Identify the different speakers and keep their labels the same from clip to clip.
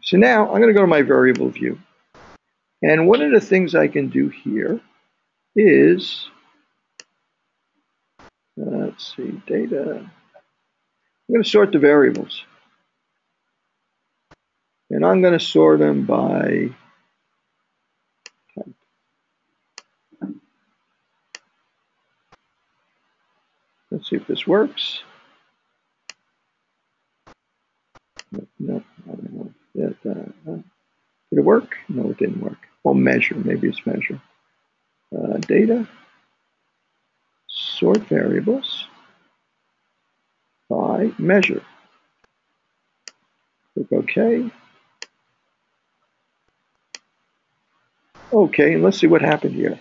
Speaker 1: So now I'm going to go to my variable view. And one of the things I can do here is, let's see, data. I'm going to sort the variables. And I'm going to sort them by type. Let's see if this works. No, I don't know. Did it work? No, it didn't work. Well, measure. Maybe it's measure. Data. Sort variables by measure. Click OK. Okay, and let's see what happened here.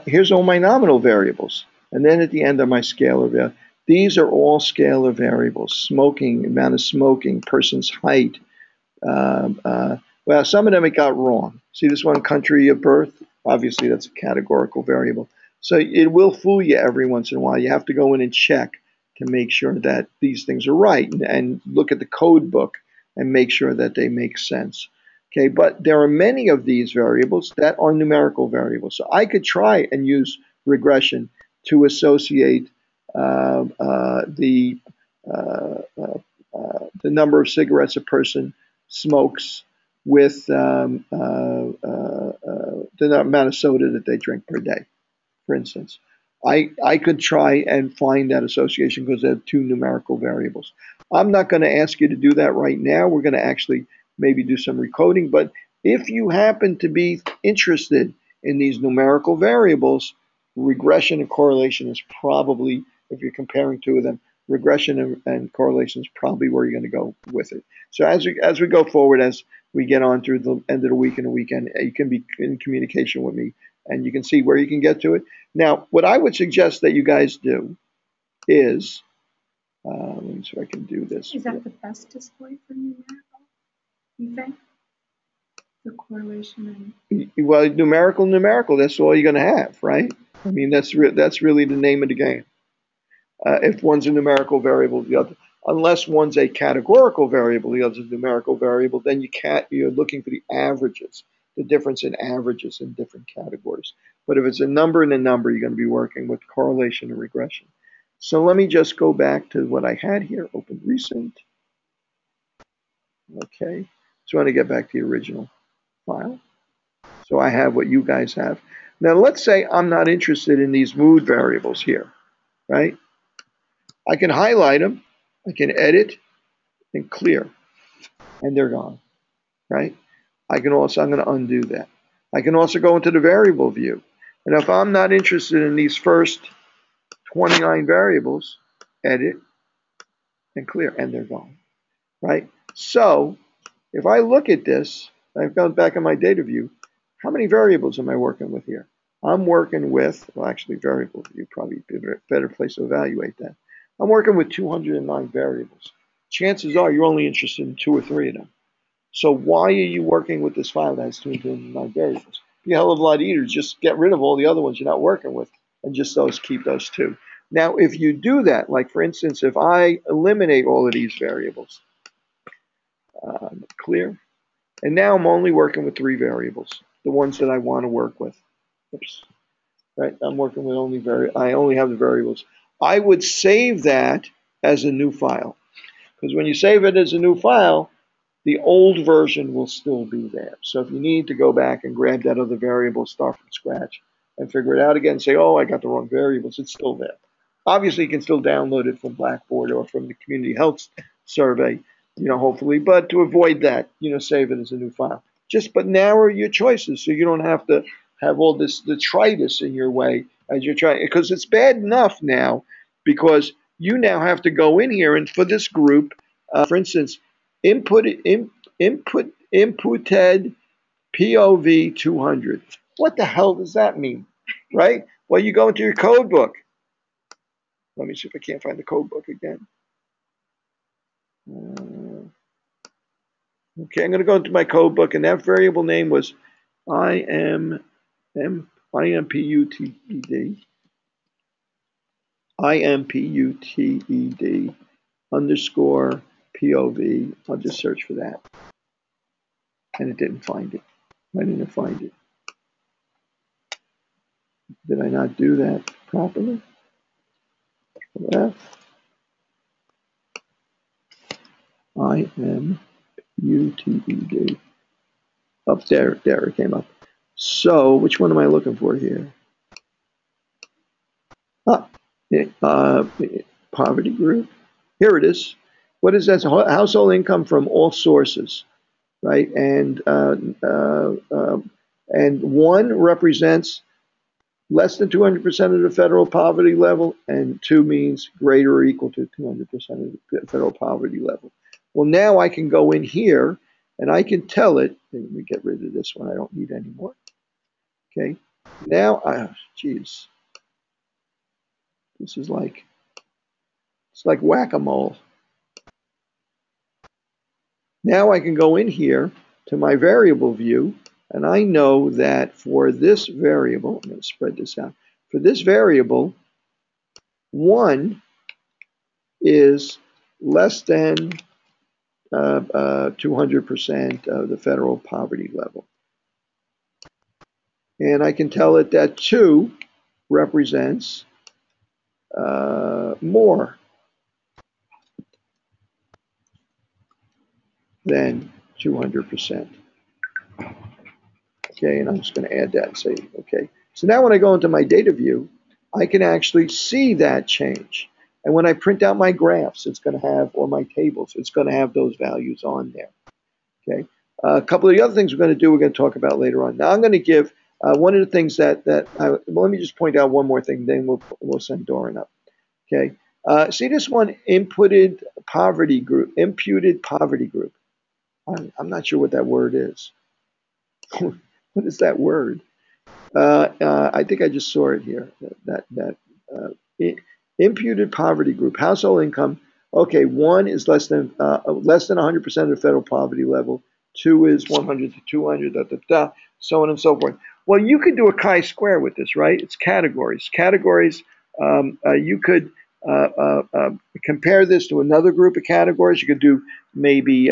Speaker 1: Here's all my nominal variables. And then at the end are my scalar variables. These are all scalar variables. Smoking, amount of smoking, person's height. Well, some of them it got wrong. See this one, country of birth? Obviously, that's a categorical variable. So it will fool you every once in a while. You have to go in and check to make sure that these things are right and look at the code book and make sure that they make sense. Okay, but there are many of these variables that are numerical variables. So I could try and use regression to associate the number of cigarettes a person smokes with the amount of soda that they drink per day, for instance. I could try and find that association because they're two numerical variables. I'm not going to ask you to do that right now. We're going to actually maybe do some recoding. But if you happen to be interested in these numerical variables, regression and correlation is probably, if you're comparing two of them, regression and correlation is probably where you're going to go with it. So as we go forward, as we get on through the end of the week and the weekend, you can be in communication with me and you can see where you can get to it. Now, what I would suggest that you guys do is, let me see if I can do this.
Speaker 2: Is that the best display for numerical, you think? The correlation and...
Speaker 1: Well, numerical, that's all you're going to have, right? I mean, that's really the name of the game. If one's a numerical variable, the other, unless one's a categorical variable, the other's a numerical variable, then you're looking for the averages, the difference in averages in different categories. But if it's a number and a number, you're going to be working with correlation and regression. So let me just go back to what I had here, open recent. Okay, so I want to get back to the original file. So I have what you guys have. Now let's say I'm not interested in these mood variables here, right? I can highlight them, I can edit and clear, and they're gone, right? I'm going to undo that. I can also go into the variable view. And if I'm not interested in these first 29 variables, edit and clear, and they're gone, right? So if I look at this, I've gone back in my data view, how many variables am I working with here? I'm working with, well, actually variable view probably be a better place to evaluate that. I'm working with 209 variables. Chances are you're only interested in 2 or 3 of them. So why are you working with this file that has 209 variables? It'd be a hell of a lot easier to just get rid of all the other ones you're not working with and just keep those 2. Now, if you do that, like for instance, if I eliminate all of these variables, clear, and now I'm only working with 3 variables, the ones that I want to work with. Oops. Right, I'm working with I only have the variables. I would save that as a new file, because when you save it as a new file, the old version will still be there. So if you need to go back and grab that other variable, start from scratch, and figure it out again, say, oh, I got the wrong variables, it's still there. Obviously, you can still download it from Blackboard or from the Community Health Survey, hopefully. But to avoid that, save it as a new file. But narrow your choices so you don't have to have all this detritus in your way as you're trying, because it's bad enough now because you now have to go in here and for this group, for instance, inputted POV 200. What the hell does that mean, right? Well, you go into your code book. Let me see if I can't find the code book again. Okay, I'm going to go into my code book, and that variable name was IMPUTED underscore POV. I'll just search for that. And it didn't find it. Why didn't it find it? Did I not do that properly? F IMUTED. Up there, it came up. So, which one am I looking for here? Poverty group. Here it is. What is that? Household income from all sources, right? And one represents less than 200% of the federal poverty level, and 2 means greater or equal to 200% of the federal poverty level. Well, now I can go in here and I can tell it. Let me get rid of this one. I don't need anymore. Okay. Now, geez, this is like, it's like whack-a-mole. Now I can go in here to my variable view, and I know that for this variable, I'm going to spread this out. For this variable, 1 is less than 200% of the federal poverty level. And I can tell it that 2 represents more than 200%. Okay, and I'm just going to add that and say, okay. So now when I go into my data view, I can actually see that change. And when I print out my graphs, it's going to have, or my tables, it's going to have those values on there. Okay. A couple of the other things we're going to do, we're going to talk about later on. Now I'm going to give one of the things well, let me just point out one more thing, then we'll send Doran up. Okay. See this one, imputed poverty group. I'm not sure what that word is. What is that word? I think I just saw it here. Imputed poverty group, household income. Okay, 1 is less than 100% of the federal poverty level. 2 is 100 to 200, so on and so forth. Well, you could do a chi-square with this, right? It's categories. Categories. You could compare this to another group of categories. You could do maybe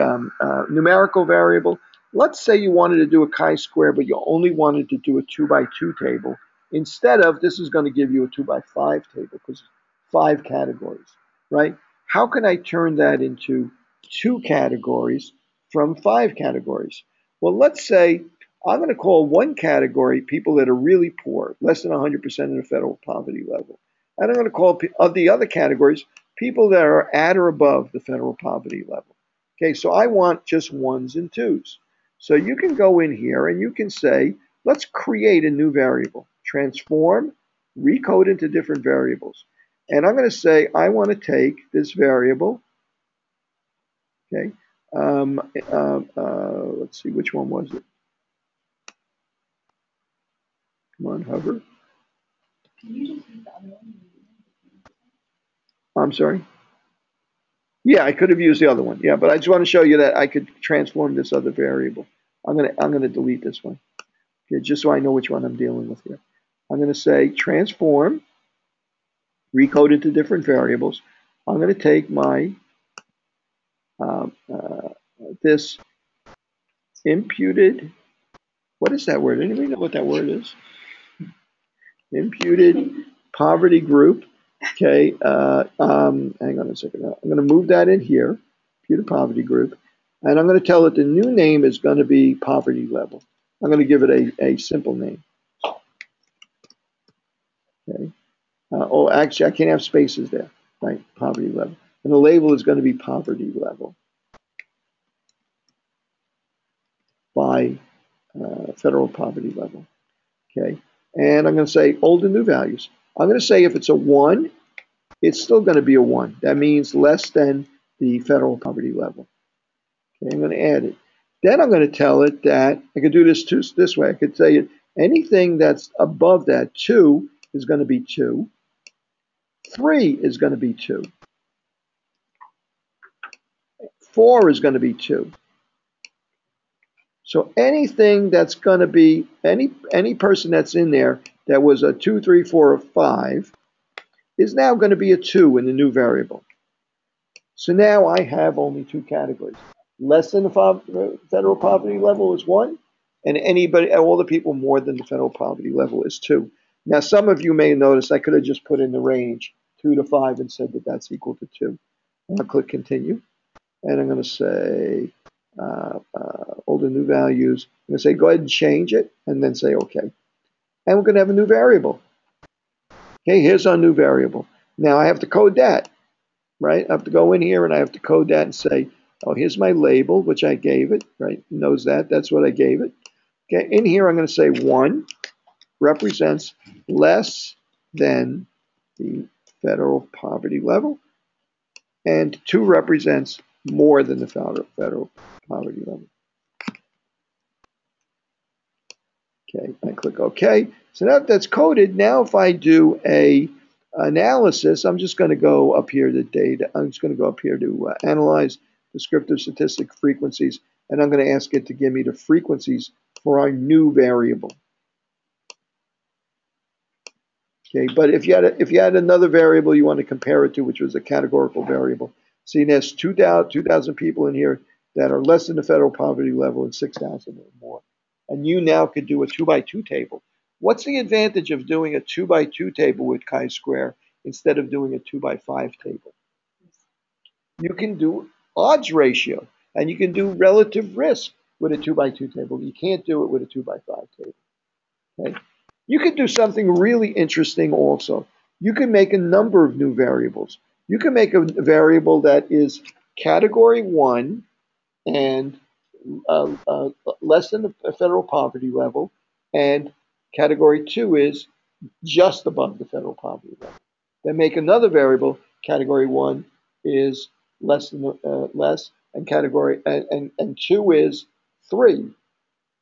Speaker 1: numerical variable. Let's say you wanted to do a chi-square, but you only wanted to do a 2 by 2 table. Instead of, this is going to give you a 2 by 5 table because 5 categories, right? How can I turn that into 2 categories from 5 categories? Well, let's say I'm going to call one category people that are really poor, less than 100% of the federal poverty level. And I'm going to call the other categories people that are at or above the federal poverty level. Okay, so I want just 1s and 2s. So you can go in here and you can say, let's create a new variable, transform, recode into different variables. And I'm going to say, I want to take this variable. Okay, let's see, which one was it? Come on, hover.
Speaker 2: Can you just use the other one?
Speaker 1: I'm sorry. Yeah, I could have used the other one. Yeah, but I just want to show you that I could transform this other variable. I'm gonna delete this one. Okay, just so I know which one I'm dealing with here. I'm gonna say transform, recode into different variables. I'm gonna take my this imputed. What is that word? Anybody know what that word is? Imputed poverty group. Okay, hang on a second. I'm going to move that in here, imputed poverty group, and I'm going to tell it the new name is going to be poverty level. I'm going to give it a simple name. Okay. Oh, actually, I can't have spaces there. Right, poverty level, and the label is going to be poverty level by federal poverty level. Okay, and I'm going to say old and new values. I'm going to say if it's a 1, it's still going to be a 1. That means less than the federal poverty level. Okay, I'm going to add it. Then I'm going to tell it that I could do this way. I could say anything that's above that 2 is going to be 2. 3 is going to be 2. 4 is going to be 2. So anything that's going to be, any person that's in there that was a 2, 3, 4, or 5 is now going to be a 2 in the new variable. So now I have only two categories. Less than the federal poverty level is one, and anybody, all the people more than the federal poverty level is two. Now, some of you may notice I could have just put in the range 2 to 5 and said that that's equal to 2. I'll click continue, and I'm going to say all the new values. I'm going to say go ahead and change it, and then say OK. And we're going to have a new variable. Okay, here's our new variable. Now I have to code that, right? I have to go in here and I have to code that and say, oh, here's my label, which I gave it, right? It knows that. That's what I gave it. Okay, in here I'm going to say 1 represents less than the federal poverty level, and 2 represents more than the federal poverty level. Okay, I click OK. So now that's coded. Now if I do a analysis, I'm just going to go up here to data. I'm just going to go up here to analyze descriptive statistic frequencies, and I'm going to ask it to give me the frequencies for our new variable. Okay, but if you had another variable you want to compare it to, which was a categorical variable, see there's 2,000 people in here that are less than the federal poverty level and 6,000 or more. And you now could do a 2x2 table. What's the advantage of doing a 2x2 table with chi-square instead of doing a 2x5 table? You can do odds ratio, and you can do relative risk with a 2x2 table. You can't do it with a 2x5 table. Okay? You could do something really interesting also. You can make a number of new variables. You can make a variable that is category 1 and less than the federal poverty level, and category 2 is just above the federal poverty level. Then make another variable, category 1 is less than less, and category and 2 is 3,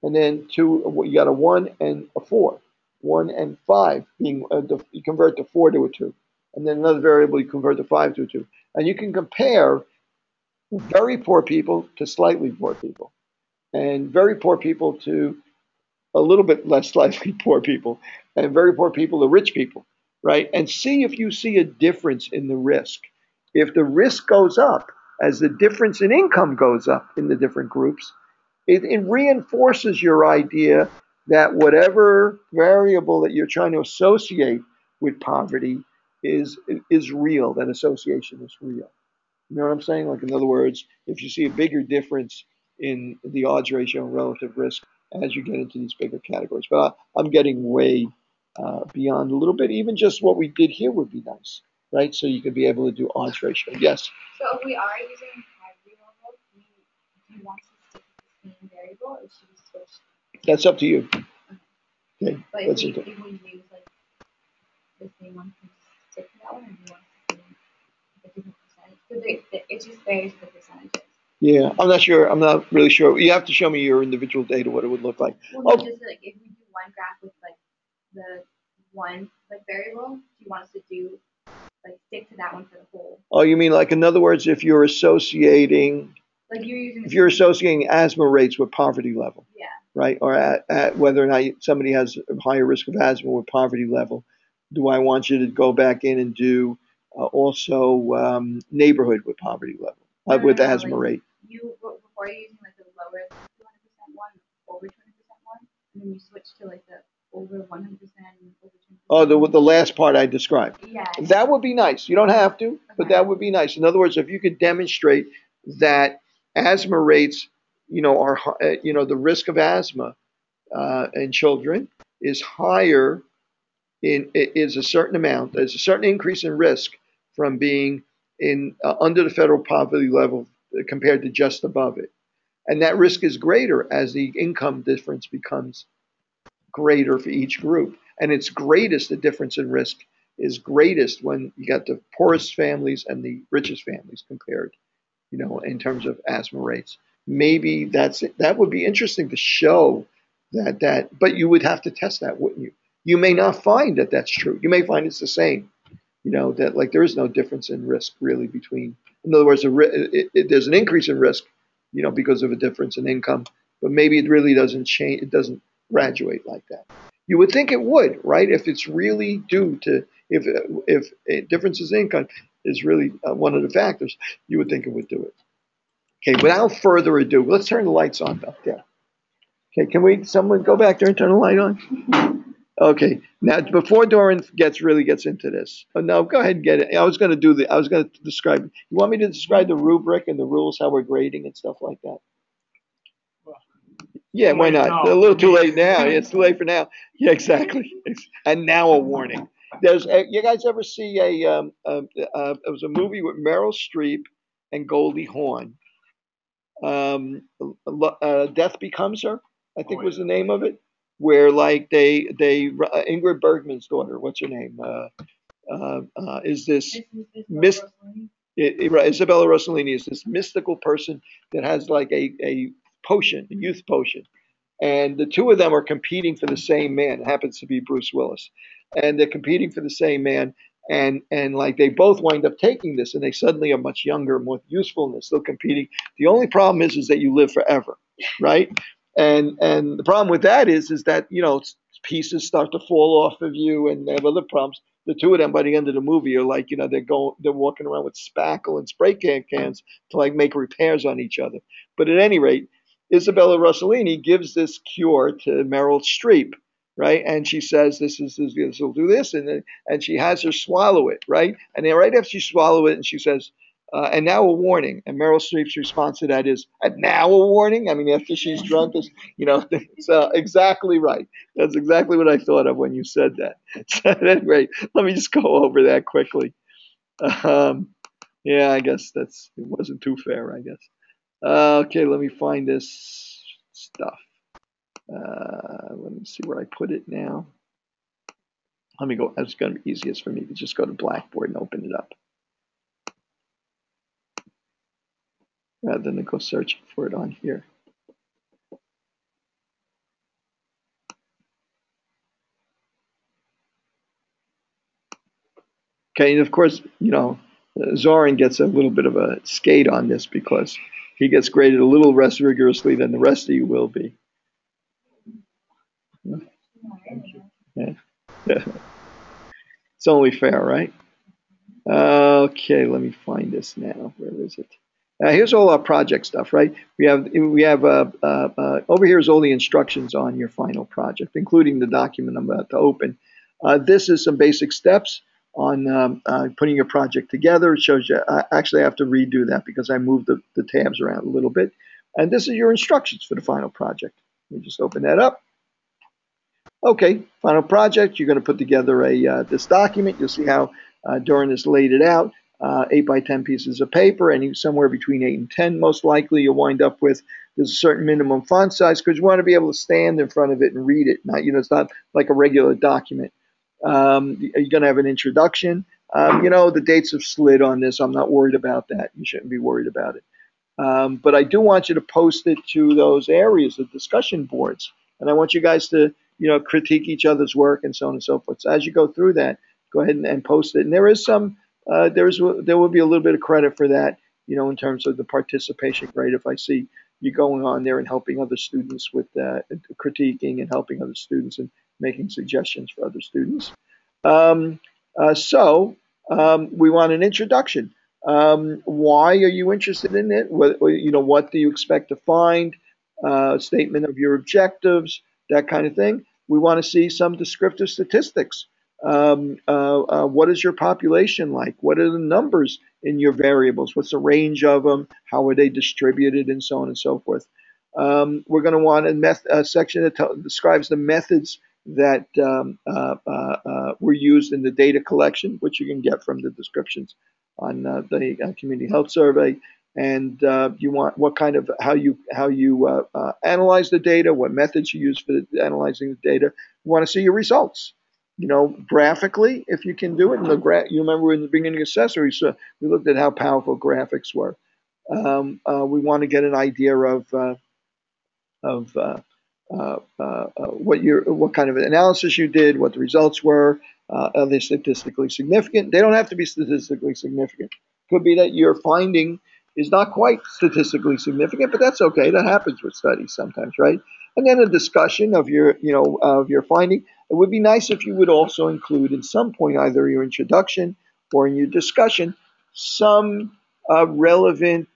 Speaker 1: and then 2 you got a 1 and a 4, 1 and 5 being you convert the 4 to a 2, and then another variable you convert the 5 to a 2, and you can compare very poor people to slightly poor people, and very poor people to a little bit less slightly poor people, and very poor people to rich people, right? And see if you see a difference in the risk. If the risk goes up as the difference in income goes up in the different groups, it reinforces your idea that whatever variable that you're trying to associate with poverty is real, that association is real. You know what I'm saying? Like, in other words, if you see a bigger difference in the odds ratio and relative risk as you get into these bigger categories. But I'm getting way beyond a little bit. Even just what we did here would be nice, right? So you could be able to do odds ratio. Yes?
Speaker 2: So if we are using poverty level, do you want to stick with the same variable, or should we switch?
Speaker 1: That's up to you. Okay.
Speaker 2: But if we use like the same one, can we stick to that one, or do you want to see a different percentage? Because it just varies the percentages.
Speaker 1: Yeah, I'm not sure. I'm not really sure. You have to show me your individual data, what it would look like.
Speaker 2: Well, just like if we do one graph with like the one like variable, do you want us to do like stick to that one for the whole?
Speaker 1: Oh, you mean like, in other words, if you're associating,
Speaker 2: like
Speaker 1: if you're associating asthma rates with poverty level,
Speaker 2: yeah,
Speaker 1: right? Or at whether or not somebody has a higher risk of asthma with poverty level, do I want you to go back in and do also neighborhood with poverty level, with asthma rate?
Speaker 2: Before you're using like the lower 200% one, over 20% one, and then you switch to like the over 100% and over 20%.
Speaker 1: Oh, the last part I described.
Speaker 2: Yeah.
Speaker 1: That would be nice. You don't have to, but that would be nice. In other words, if you could demonstrate that asthma rates, are the risk of asthma in children is higher is a certain amount. There's a certain increase in risk from being in under the federal poverty level compared to just above it, and that risk is greater as the income difference becomes greater for each group, and it's greatest. The difference in risk is greatest when you got the poorest families and the richest families compared, in terms of asthma rates. Maybe that would be interesting to show that, but you would have to test that, wouldn't you? You may not find that that's true. You may find it's the same, that like there is no difference in risk really between, in other words, there's an increase in risk, because of a difference in income, but maybe it really doesn't change. It doesn't graduate like that. You would think it would, right? If it's really due to if differences in income is really one of the factors, you would think it would do it. Okay, without further ado, let's turn the lights on back there. Okay, someone go back there and turn the light on? Okay, now before Doran really gets into this, no, go ahead and get it. I was going to describe. You want me to describe the rubric and the rules, how we're grading and stuff like that? Yeah, why not? A little too late now. Yeah, it's too late for now. Yeah, exactly. And now a warning. There's you guys ever see it was a movie with Meryl Streep and Goldie Hawn. Death Becomes Her, I think was the name of it, where like they Ingrid Bergman's daughter, what's her name? Is this Miss Isabella Rossellini is this mystical person that has like a potion, a youth potion, and the two of them are competing for the same man. It happens to be Bruce Willis, and they're competing for the same man. And like they both wind up taking this, and they suddenly are much younger, more useful, and they're still competing. The only problem is that you live forever, right? And the problem with that is that pieces start to fall off of you, and they have other problems. The two of them by the end of the movie are like they're walking around with spackle and spray cans to like make repairs on each other. But at any rate, Isabella Rossellini gives this cure to Meryl Streep, right? And she says, this will do this. And she has her swallow it, right? And then right after she swallows it, and she says, and now a warning. And Meryl Streep's response to that is, and now a warning? I mean, after she's drunk, it's exactly right. That's exactly what I thought of when you said that. So at any rate, let me just go over that quickly. Yeah, I guess it wasn't too fair, I guess. Okay, let me find this stuff. Let me see where I put it now. Let me go. It's going to be easiest for me to just go to Blackboard and open it up rather than to go searching for it on here. Okay, and of course, Zoran gets a little bit of a skate on this because he gets graded a little less rigorously than the rest of you will be. Yeah. It's only fair, right? Okay, let me find this now. Where is it? Here's all our project stuff, right? We have over here is all the instructions on your final project, including the document I'm about to open. This is some basic steps on putting your project together. It shows you. Actually, I have to redo that because I moved the tabs around a little bit. And this is your instructions for the final project. Let me just open that up. Okay, final project. You're going to put together this document. You'll see how Doran has laid it out. 8 by 10 pieces of paper, and somewhere between 8 and 10, most likely you'll wind up with. There's a certain minimum font size because you want to be able to stand in front of it and read it. It's not like a regular document. You're going to have an introduction. The dates have slid on this. I'm not worried about that. You shouldn't be worried about it. But I do want you to post it to those areas, the discussion boards, and I want you guys to critique each other's work and so on and so forth. So as you go through that, go ahead and post it. And there is some. There will be a little bit of credit for that, in terms of the participation grade. If I see you going on there and helping other students with critiquing and helping other students and making suggestions for other students. So we want an introduction. Why are you interested in it? What do you expect to find? Statement of your objectives, that kind of thing. We want to see some descriptive statistics. What is your population like? What are the numbers in your variables? What's the range of them? How are they distributed, and so on and so forth? We're going to want a section that describes the methods that were used in the data collection, which you can get from the descriptions on the Community Health Survey. And you want how you analyze the data, what methods you use for analyzing the data. You want to see your results. Graphically, if you can do it. You remember in the beginning of Assessor, we looked at how powerful graphics were. We want to get an idea of what kind of analysis you did, what the results were. Are they statistically significant? They don't have to be statistically significant. Could be that you're finding is not quite statistically significant, but that's okay. That happens with studies sometimes, right? And then a discussion of your finding. It would be nice if you would also include in some point, either your introduction or in your discussion, some relevant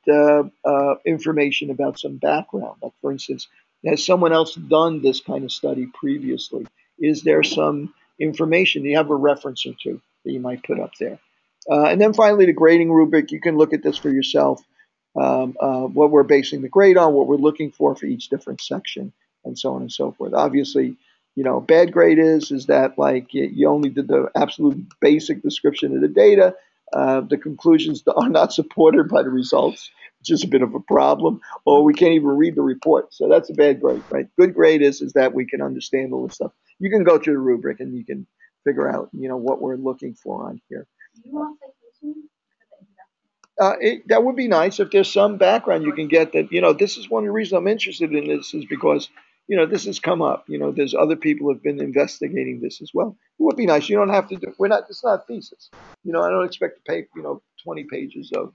Speaker 1: information about some background. Like, for instance, has someone else done this kind of study previously? Is there some information? Do you have a reference or two that you might put up there? And then finally, the grading rubric. You can look at this for yourself. What we're basing the grade on, what we're looking for each different section, and so on and so forth. Obviously, bad grade is that like you only did the absolute basic description of the data. The conclusions are not supported by the results, which is a bit of a problem, or we can't even read the report. So that's a bad grade, right? Good grade is that we can understand all this stuff. You can go through the rubric and you can figure out, what we're looking for on here.
Speaker 2: Do you want citations?
Speaker 1: That would be nice if there's some background you can get that, this is one of the reasons I'm interested in this is because, this has come up. There's other people have been investigating this as well. It would be nice. You don't have to do, it's not a thesis. I don't expect to pay, 20 pages of,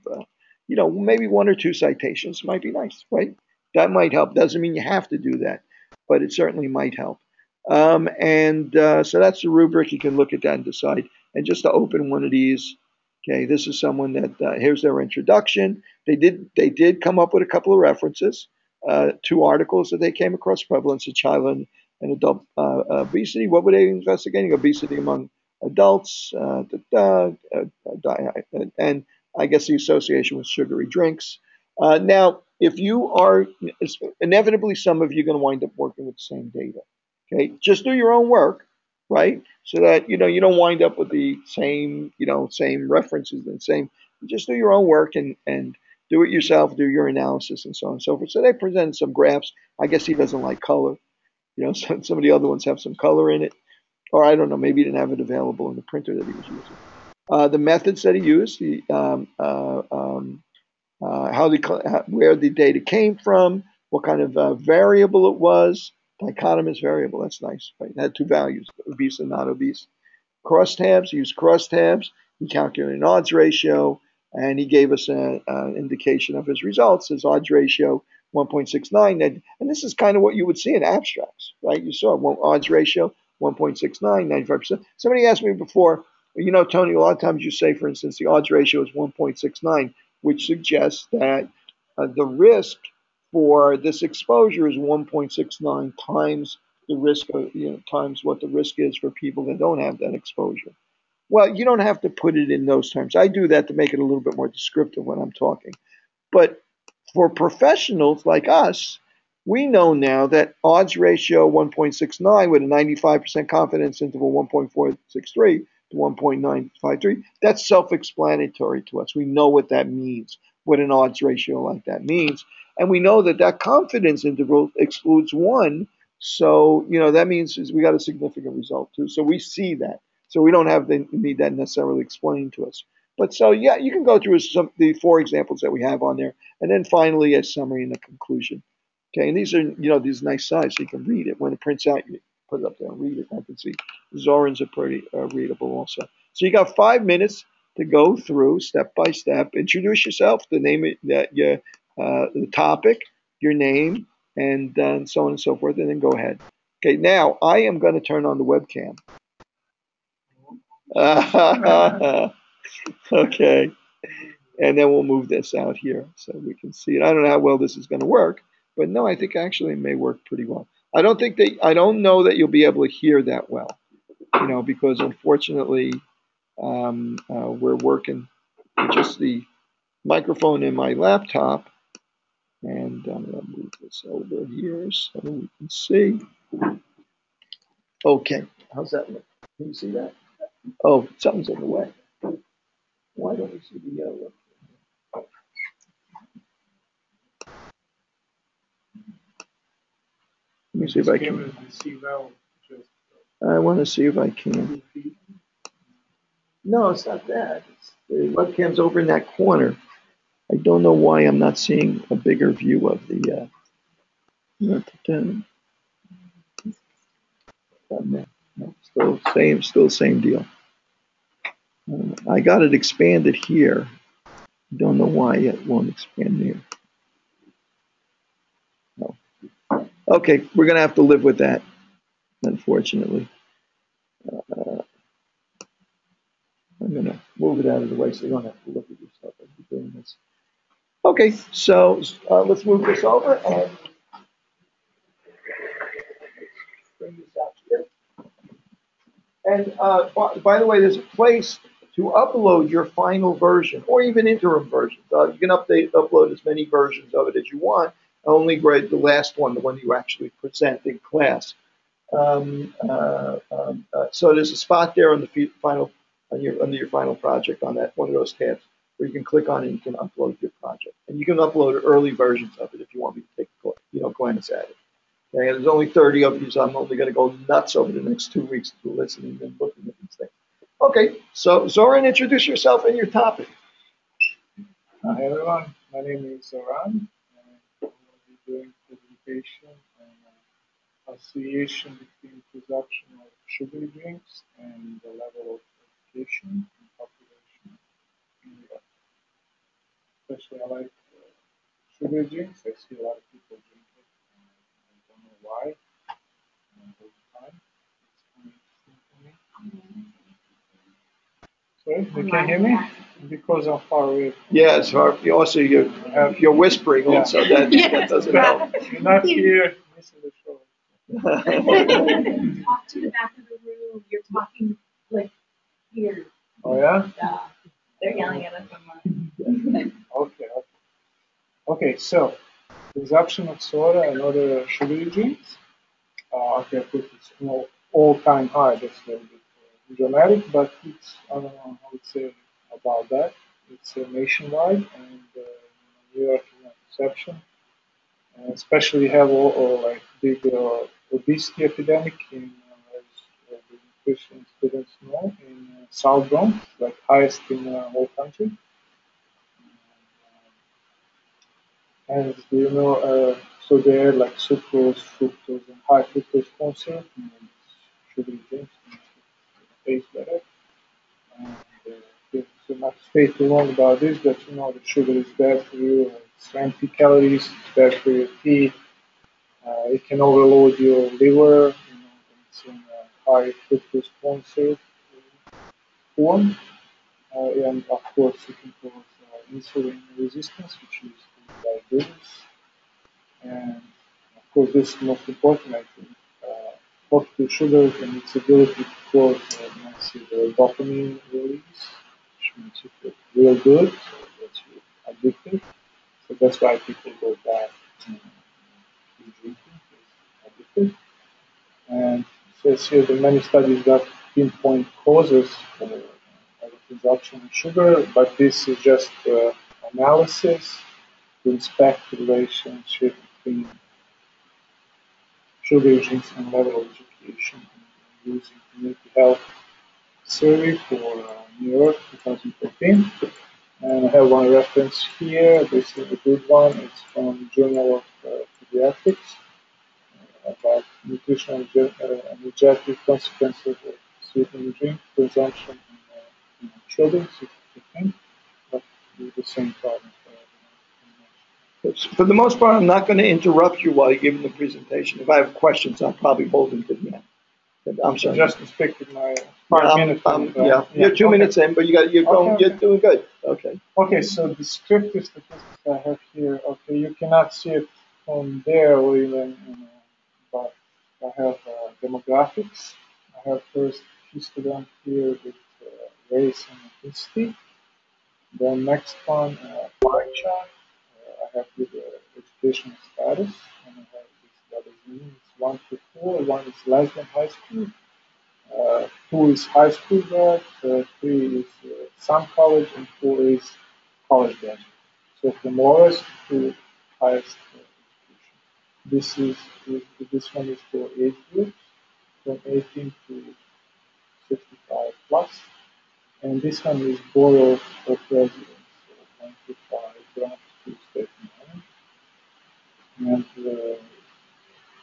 Speaker 1: maybe one or two citations might be nice, right? That might help. Doesn't mean you have to do that, but it certainly might help. So that's the rubric. You can look at that and decide. And just to open one of these, okay, this is someone that here's their introduction. They did come up with a couple of references, two articles that they came across: prevalence of child and adult obesity. What were they investigating? Obesity among adults, and I guess the association with sugary drinks. Now, if you are inevitably, some of you are going to wind up working with the same data. Okay, just do your own work, right? So that you don't wind up with the same references and same. Just do your own work and do it yourself. Do your analysis and so on and so forth. So they presented some graphs. I guess he doesn't like color. Some of the other ones have some color in it, or I don't know. Maybe he didn't have it available in the printer that he was using. The methods that he used, where the data came from, what kind of variable it was. Dichotomous variable, that's nice. Right? It had two values, obese and not obese. Crosstabs, he used crosstabs. He calculated an odds ratio, and he gave us an indication of his results. His odds ratio, 1.69. And this is kind of what you would see in abstracts, right? You saw odds ratio, 1.69, 95%. Somebody asked me before, Tony, a lot of times you say, for instance, the odds ratio is 1.69, which suggests that the risk for this exposure is 1.69 times the risk of, times what the risk is for people that don't have that exposure. Well, you don't have to put it in those terms. I do that to make it a little bit more descriptive when I'm talking. But for professionals like us, we know now that odds ratio 1.69 with a 95% confidence interval 1.463 to 1.953, that's self-explanatory to us. We know what that means, what an odds ratio like that means. And we know that confidence interval excludes one. So, that means we got a significant result too. So we see that. So we don't need that necessarily explained to us. But so, yeah, you can go through the four examples that we have on there. And then finally, a summary and a conclusion. Okay, and these are, these nice size, so you can read it. When it prints out, you put it up there and read it. I can see Zorans are pretty readable also. So you got 5 minutes to go through step by step. Introduce yourself, the topic, your name, and so on and so forth, and then go ahead. Okay, now I am going to turn on the webcam. Okay, and then we'll move this out here so we can see it. I don't know how well this is going to work, but no, I think actually it may work pretty well. I don't know that you'll be able to hear that well, because unfortunately, we're working with just the microphone in my laptop, and I'm going to move this over here so we can see. Okay, how's that look? Can you see that? Oh, something's in the way. Why don't we see the yellow? Let me see if I can. I want to see if I can. No, it's not that. The webcam's over in that corner. I don't know why I'm not seeing a bigger view of the. No, still same deal. I got it expanded here, Don't know why it won't expand there. No. Okay, we're going to have to live with that, unfortunately. I'm going to move it out of the way so you don't have to look at yourself as you're doing this. Okay, so let's move this over and bring this out here. And by the way, there's a place to upload your final version or even interim versions. You can upload as many versions of it as you want. Only grade the last one, the one you actually present in class. So there's a spot there on the final, under your final project on that one of those tabs where you can click on it and you can upload your project. And you can upload early versions of it if you want me to take a glance at it. Okay, there's only 30 of you, so I'm only going to go nuts over the next 2 weeks to listening and looking at these things. Okay, so Zoran, introduce yourself and your topic.
Speaker 3: Hi everyone, my name is Zoran, and I will be doing presentation on association between production of sugary drinks and the level of education and population in Europe. Especially I like sugar drinks. I see a lot of people drink it, and I don't know why. All the time, it's kind of interesting to me. Sorry, you can't hear me because I'm far away.
Speaker 1: Yeah, it's hard. Also, you're whispering.
Speaker 3: Yeah.
Speaker 1: Also, that doesn't help.
Speaker 3: You're not here, missing the show.
Speaker 2: Talk to the back of the room. You're talking like here.
Speaker 3: Oh yeah?
Speaker 2: Yeah. They're yelling at us online.
Speaker 3: Okay, so consumption of soda and other sugary drinks. Okay, I put it all-time high. That's a little bit dramatic, but it's, I don't know how to say about that. It's nationwide, and New York is no exception. Especially we have all like big obesity epidemic in, as the nutrition students know, in South Bronx, like highest in the whole country. And do you know, so there like sucrose, fructose, and high fructose corn syrup, and sugary drinks, and taste better. And so not to stay too long about this, but you know the sugar is bad for you. It's 20 calories, it's bad for your teeth. It can overload your liver. You know, it's in high fructose corn syrup form, and of course it can cause insulin resistance, which is diabetes. And of course, this is most important, I think. Positive sugar and its ability to cause massive dopamine release, which makes you feel real good, so gets you addicted. So that's why people go back to drinking, is addicted. And it says here that many studies that pinpoint causes for consumption of sugar, but this is just analysis to inspect the relationship between sugar drinks and level of education using community health survey for New York 2014. And I have one reference here. This is a good one. It's from Journal of Pediatrics about nutritional and energetic consequences of sweetened drink consumption in children, 6 to 15, but the same problem for everyone.
Speaker 1: For the most part, I'm not going to interrupt you while you're giving the presentation. If I have questions, I'll probably hold them to the end. I'm sorry.
Speaker 3: Just respected my 5 minutes.
Speaker 1: Yeah, you're 2 minutes in, but you're doing good. Okay.
Speaker 3: Okay, so descriptive statistics I have here. Okay, you cannot see it from there or even, but I have demographics. I have first histogram here with race and ethnicity. Then next one, pie chart. I have with educational status, and I have this what is mean. It's 1 to 4. 1 is less than high school. 2 is high school grad, 3 is some college, and 4 is college graduate. So from lowest to highest education. This one is for age groups from 18 to 65 plus, and this one is borough of residence, so 1 to 5 Bronx to Staten Island. And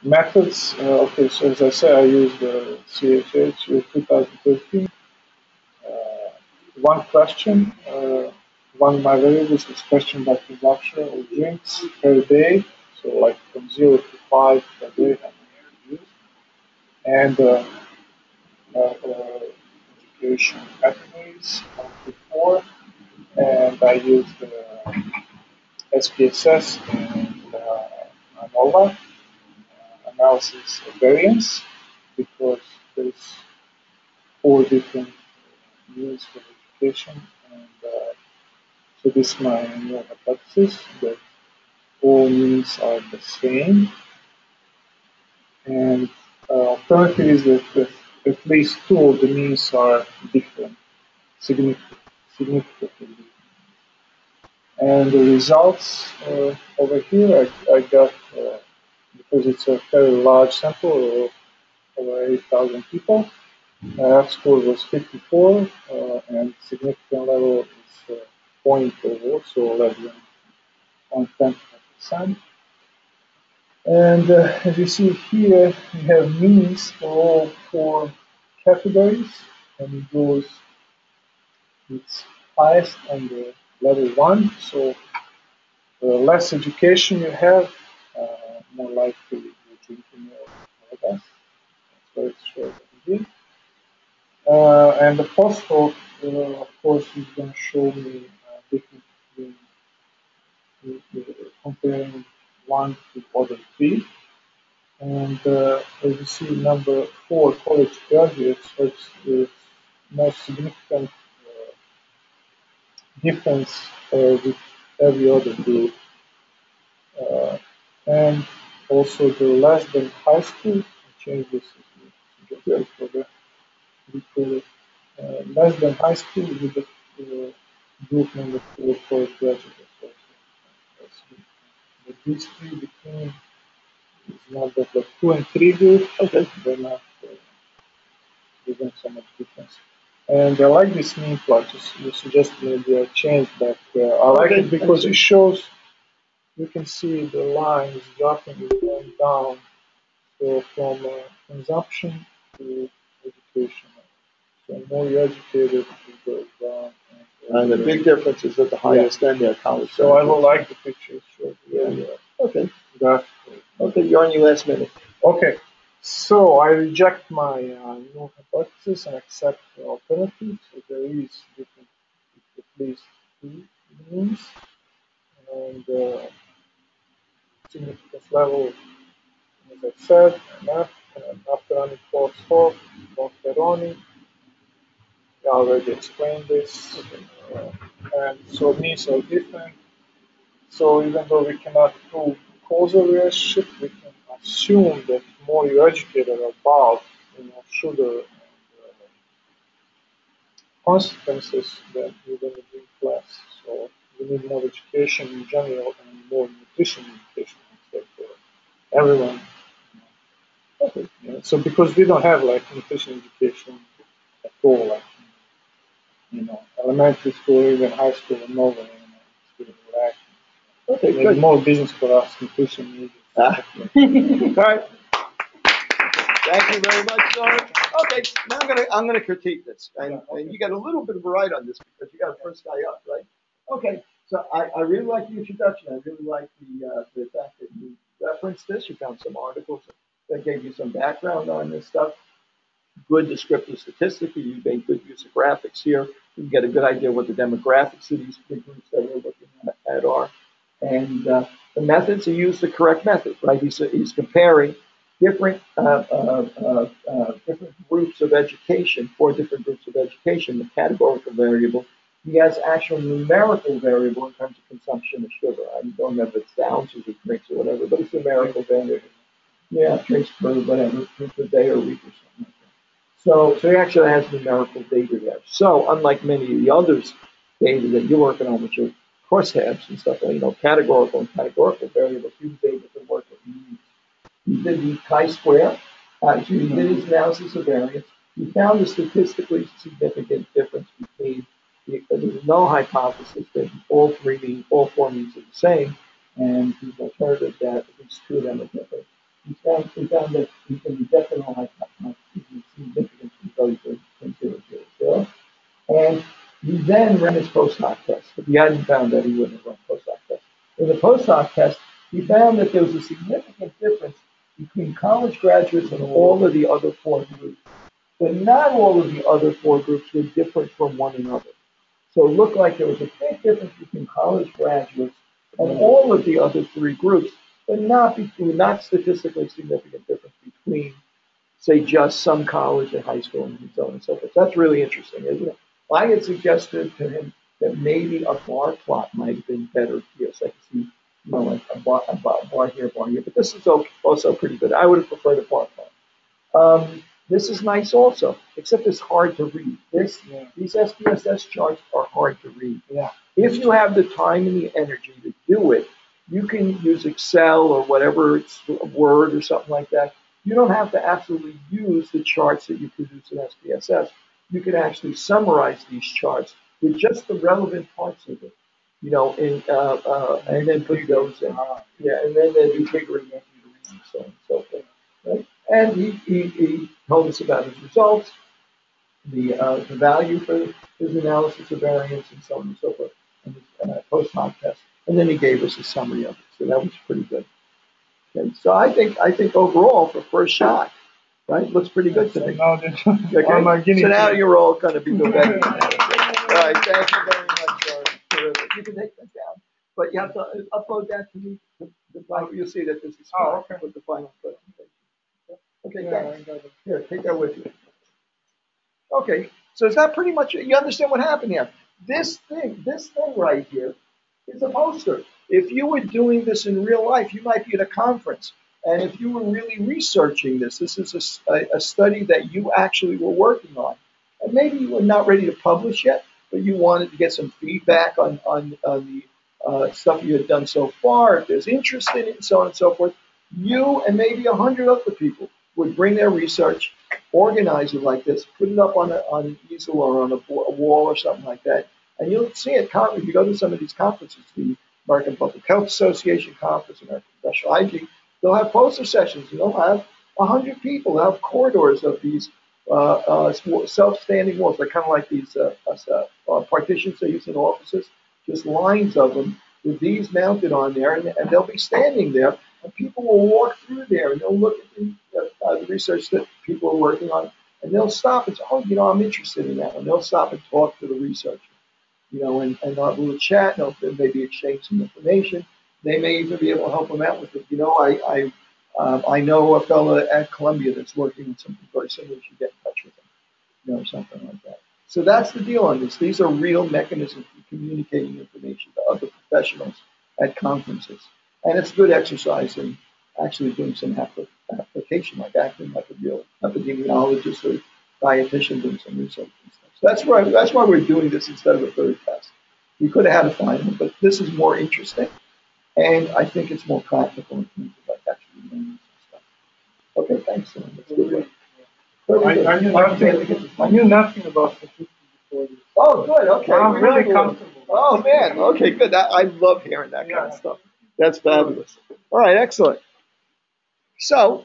Speaker 3: methods, okay, so as I said, I used the CHH 2013. One question, one of my variables is question by consumption of drinks per day. So like from 0 to 5 per day, how many are used. And education categories 1 to 4. And I used SPSS and ANOVA, analysis of variance, because there's 4 different means for education. And so this is my new hypothesis that all means are the same. And alternative is that at least 2 of the means are different, significantly. And the results over here, I got, because it's a very large sample of over 8,000 people, my F score was 54, and significant level is 0.04, so less than 0.10%. And as you see here, we have means for all 4 categories, and it goes, it's highest on the level 1. So the less education you have, more likely you're drinking more gas. That's what it's showing here. And the post-hoc, of course, is going to show me difference between comparing 1 to other 3. And as you see, number 4, college graduates, it's the most significant difference with every other group. And also the less than high school, I changed this just for the less than high school with the group number 4 college graduates also. But these 3 between is not that like 2 and 3 group, okay, they're not giving so much difference. And I like this mean plot. You suggest maybe I change, but I like it because it shows, you can see the line is dropping, is going down. So from consumption to education. So the more you're educated, it goes down.
Speaker 1: And the big difference is at the highest end there, college.
Speaker 3: So I will like the picture. Sure.
Speaker 1: Yeah. Okay.
Speaker 3: Graphically.
Speaker 1: Okay, you're on your last minute.
Speaker 3: Okay. So I reject my new hypothesis and accept the alternative. So there is different, at least 2 means. And significance level, as I said, and after unequal slope, Bonferroni. I already explained this. And so means are different. So even though we cannot prove causal relationship, we can assume that more you're educated about, sugar and consequences, then you're going to drink less. So we need more education in general and more nutrition education for everyone. Okay. Yeah. So because we don't have like nutrition education at all, like elementary school, even high school, and over, okay, good. More business for us, nutrition needs.
Speaker 1: All right. Thank you very much, Zoran. Okay, now I'm gonna critique this, and you got a little bit of a right on this because you got the first guy up, right? Okay, so I really like the introduction. I really like the fact that you referenced this. You found some articles that gave you some background on this stuff. Good descriptive statistics. You made good use of graphics here. You can get a good idea what the demographics of these big groups that we're looking at are. And the methods, he used the correct method, right? He's comparing different different groups of education, 4 different groups of education, the categorical variable. He has actual numerical variable in terms of consumption of sugar. I don't know if it's ounces or drinks or whatever, but it's numerical variable. Yeah, drinks per whatever, per day or week or something like that. So he actually has numerical data there. So unlike many of the others data that you're working on, which are crosstabs and stuff, categorical and categorical variables, he was able to work with these. He did the chi-square. He did his analysis of variance. He found a statistically significant difference between there's no hypothesis that all 4 means are the same, and his alternative that at least 2 of them are different. He found that he can definitely hypothesis significance from 0 to 0.000. And he then ran his post hoc test.
Speaker 4: If he hadn't found that, he wouldn't have run post-hoc test. In the post-hoc test, he found that there was a significant difference between college graduates and all of the other four groups. But not all of the other four groups were different from one another. So it looked like there was a big difference between college graduates and all of the other three groups, but not statistically significant difference between, say, just some college and high school and so on and so forth. That's really interesting, isn't it? I had suggested to him that maybe a bar plot might have been better here, so I could see, like a bar here, but this is also pretty good. I would have preferred a bar plot. This is nice also, except it's hard to read. These SPSS charts are hard to read.
Speaker 3: Yeah.
Speaker 4: If you have the time and the energy to do it, you can use Excel or whatever, it's Word or something like that. You don't have to absolutely use the charts that you produce in SPSS. You can actually summarize these charts with just the relevant parts of it, and then put those in. Yeah, and then do bigger and so on and so forth. Right? And he told us about his results, the value for his analysis of variance, and so on and so forth, and his post-hoc test. And then he gave us a summary of it. So that was pretty good. Okay, so I think overall for first shot, right, looks pretty good to me. Okay? So now you're all going to be doing better. All right, thank you very much, terrific. You can take that down, but you have to upload that to me. You'll see that this is with the final presentation. Okay, thanks. Here, take that with you. Okay, so is that pretty much it? You understand what happened here? This thing right here is a poster. If you were doing this in real life, you might be at a conference. And if you were really researching this is a study that you actually were working on. And maybe you were not ready to publish yet, but you wanted to get some feedback on the stuff you had done so far, if there's interest in it, and so on and so forth. You and maybe 100 other people would bring their research, organize it like this, put it up on an easel or on a wall or something like that. And you'll see it if you go to some of these conferences, the American Public Health Association conference, American Professional Hygiene, they'll have poster sessions. They'll have 100 people. They'll have corridors of these self-standing walls. They're kind of like these partitions they use in offices, just lines of them with these mounted on there, and they'll be standing there, and people will walk through there, and they'll look at the research that people are working on, and they'll stop and say, I'm interested in that, and they'll stop and talk to the researcher. And they'll have a little chat, and they'll maybe exchange some information. They may even be able to help them out with it. I know a fellow at Columbia that's working on something very similar. You should get in touch with them, or something like that. So that's the deal on this. These are real mechanisms for communicating information to other professionals at conferences. And it's good exercise in actually doing some application, like acting like a real epidemiologist or dietitian doing some research and stuff. So that's why we're doing this instead of a third test. We could have had a final, but this is more interesting, and I think it's more practical in terms of actually learning some stuff. Okay, thanks.
Speaker 3: I knew nothing about statistics before this.
Speaker 4: Oh, good. Okay,
Speaker 3: I'm really comfortable.
Speaker 4: Oh man. Okay, good. I love hearing that kind of stuff. That's fabulous. All right, excellent. So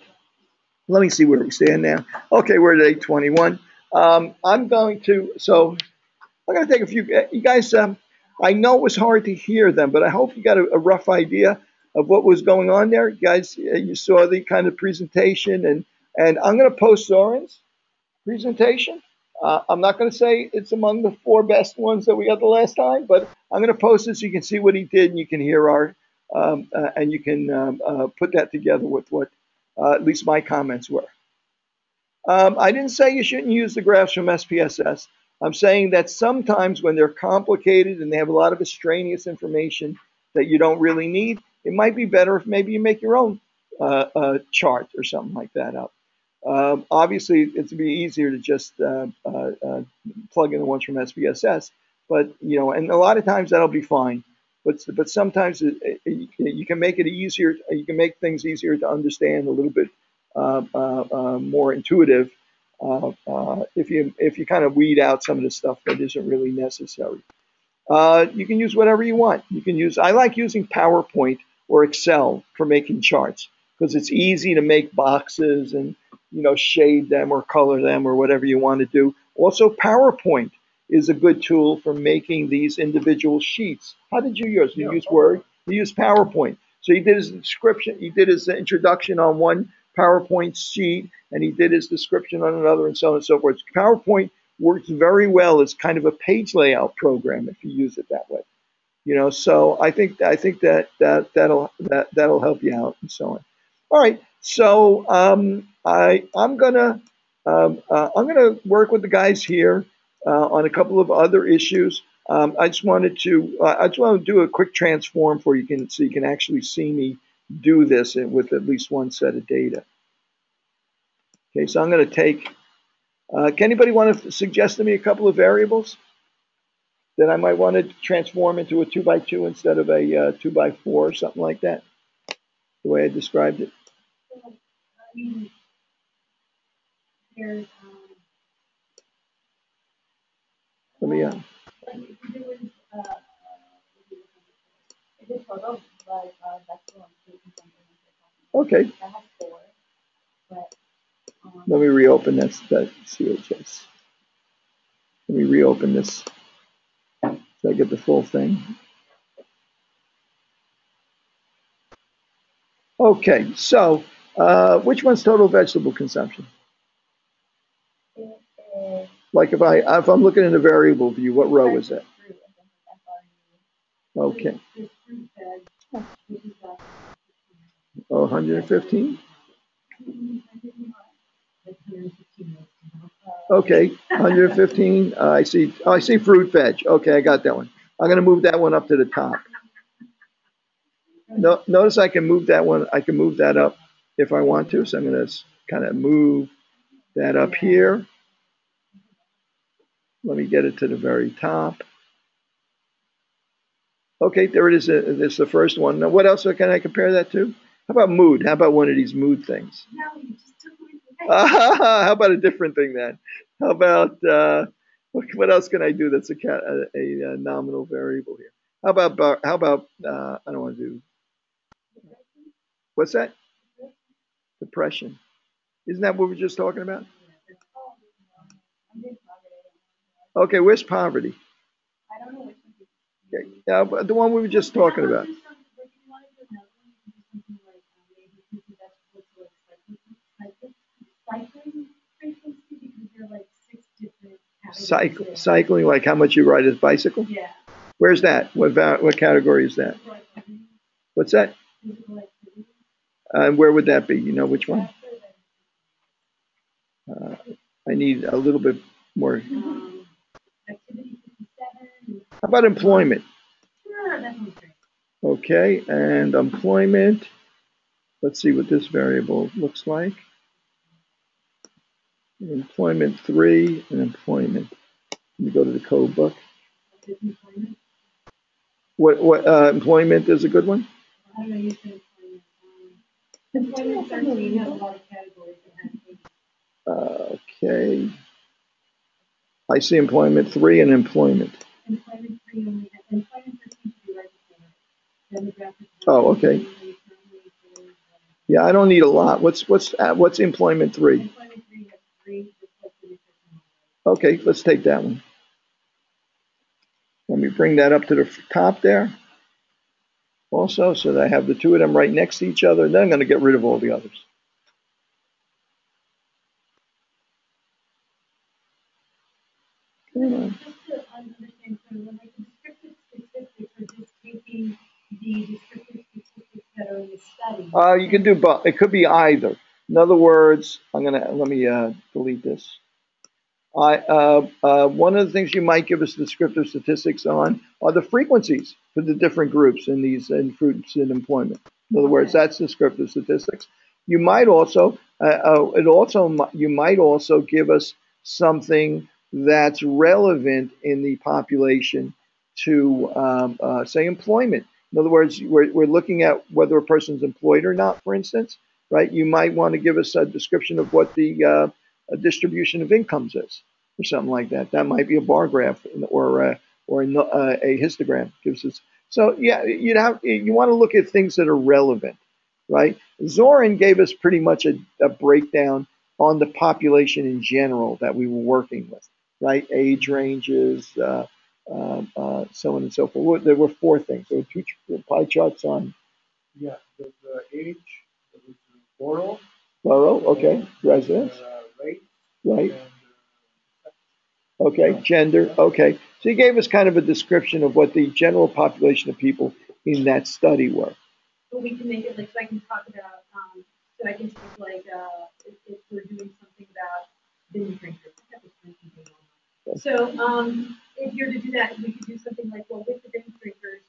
Speaker 4: let me see where we stand now. Okay, we're at 8:21. I'm going to take a few. You guys, I know it was hard to hear them, but I hope you got a rough idea of what was going on there. You guys, you saw the kind of presentation, and I'm going to post Soren's presentation. I'm not going to say it's among the 4 best ones that we got the last time, but I'm going to post it so you can see what he did, and you can hear and you can put that together with what at least my comments were. I didn't say you shouldn't use the graphs from SPSS. I'm saying that sometimes when they're complicated and they have a lot of extraneous information that you don't really need, it might be better if maybe you make your own chart or something like that up. Obviously, it'd be easier to just plug in the ones from SPSS, but and a lot of times that'll be fine. But sometimes you can make it easier. You can make things easier to understand, a little bit more intuitive if you kind of weed out some of the stuff that isn't really necessary. You can use whatever you want. I like using PowerPoint or Excel for making charts because it's easy to make boxes and shade them or color them or whatever you want to do. Also, PowerPoint
Speaker 1: is a good tool for making these individual sheets. How did you use? You use Word? You use PowerPoint. So he did his description, he did his introduction on one PowerPoint sheet, and he did his description on another, and so on and so forth. PowerPoint works very well as kind of a page layout program if you use it that way. So I think that'll help you out and so on. All right, so I'm gonna work with the guys here on a couple of other issues. I just want to do a quick transform so you can actually see me do this with at least one set of data. Okay, so I'm going to take. Can anybody want to suggest to me a couple of variables that I might want to transform into a 2x2 instead of a 2x4 or something like that? The way I described it.
Speaker 2: I mean, there's
Speaker 1: Let me.
Speaker 2: like if you're doing if it's photo, like that's the one taking something.
Speaker 1: Okay.
Speaker 2: That has 4, but
Speaker 1: Let me reopen that CHS. Let me reopen this so I get the full thing. Okay, so which one's total vegetable consumption?
Speaker 2: it is
Speaker 1: Like if I'm looking in a variable view, what row is that?
Speaker 2: fruit, I think it's FRU.
Speaker 1: Okay.
Speaker 2: There's fruit veg, which is
Speaker 1: Oh, 115? Okay, 115. I see fruit veg. Okay, I got that one. I'm going to move that one up to the top. No, notice I can move that one. I can move that up if I want to. So I'm going to kind of move that up here. Let me get it to the very top. Okay, there it is. This is the first one. Now, what else can I compare that to? How about mood? How about one of these mood things?
Speaker 2: No, you just took my
Speaker 1: How about a different thing then? How about what else can I do that's a nominal variable here? How about I don't want to do what's that? Depression. Isn't that what we were just talking about? Okay, where's poverty?
Speaker 2: I don't know which one.
Speaker 1: Okay, yeah, but the one we were just talking about.
Speaker 2: Cycling frequency because there are like 6 different categories.
Speaker 1: Cycling, like how much you ride a bicycle?
Speaker 2: Yeah.
Speaker 1: Where's that? What category is that? What's that?
Speaker 2: Physical activity.
Speaker 1: And where would that be? You know which one? I need a little bit more.
Speaker 2: Activity 57.
Speaker 1: How about employment?
Speaker 2: Sure, that sounds great.
Speaker 1: Okay, and employment. Let's see what this variable looks like. Employment 3 and employment. Let me go to the code book.
Speaker 2: Employment?
Speaker 1: What employment is a good one?
Speaker 2: I don't know, you said employment. Employment 13 has a lot of categories.
Speaker 1: Okay. I see employment 3 and employment.
Speaker 2: Employment 3 only has employment 13 should be right before it. Demographic.
Speaker 1: Oh, okay. Yeah, I don't need a lot. What's employment 3?
Speaker 2: Employment 3 has 3 reflected.
Speaker 1: Okay, let's take that one. Let me bring that up to the top there. Also, so that I have the two of them right next to each other. Then I'm going to get rid of all the others.
Speaker 2: Just to understand, so when like descriptive statistics are just taking the descriptive statistics that are in the study.
Speaker 1: You can do both. It could be either. In other words, let me delete this. One of the things you might give us descriptive statistics on are the frequencies for the different groups in fruits and employment. In other words, that's descriptive statistics. You might also you might also give us something that's relevant in the population to say employment. In other words, we're looking at whether a person's employed or not, for instance, right? You might want to give us a description of what the distribution of incomes is, or something like that. That might be a bar graph or a histogram. Gives us. So yeah, you want to look at things that are relevant, right? Zoran gave us pretty much a breakdown on the population in general that we were working with. right? Age ranges, so on and so forth. There were four things. There were two pie charts on
Speaker 3: Yeah, there's age, there was borough,
Speaker 1: borough, okay, residence,
Speaker 3: rate,
Speaker 1: right?
Speaker 3: and
Speaker 1: Okay, gender, okay. So he gave us kind of a description of what the general population of people in that study were.
Speaker 2: But we can make it like, so I can talk about, so I can take like, if we're doing something about binge drinkers. I have this drinking thing on. So, if you're to do that, we could do something like, well, with the binge drinkers,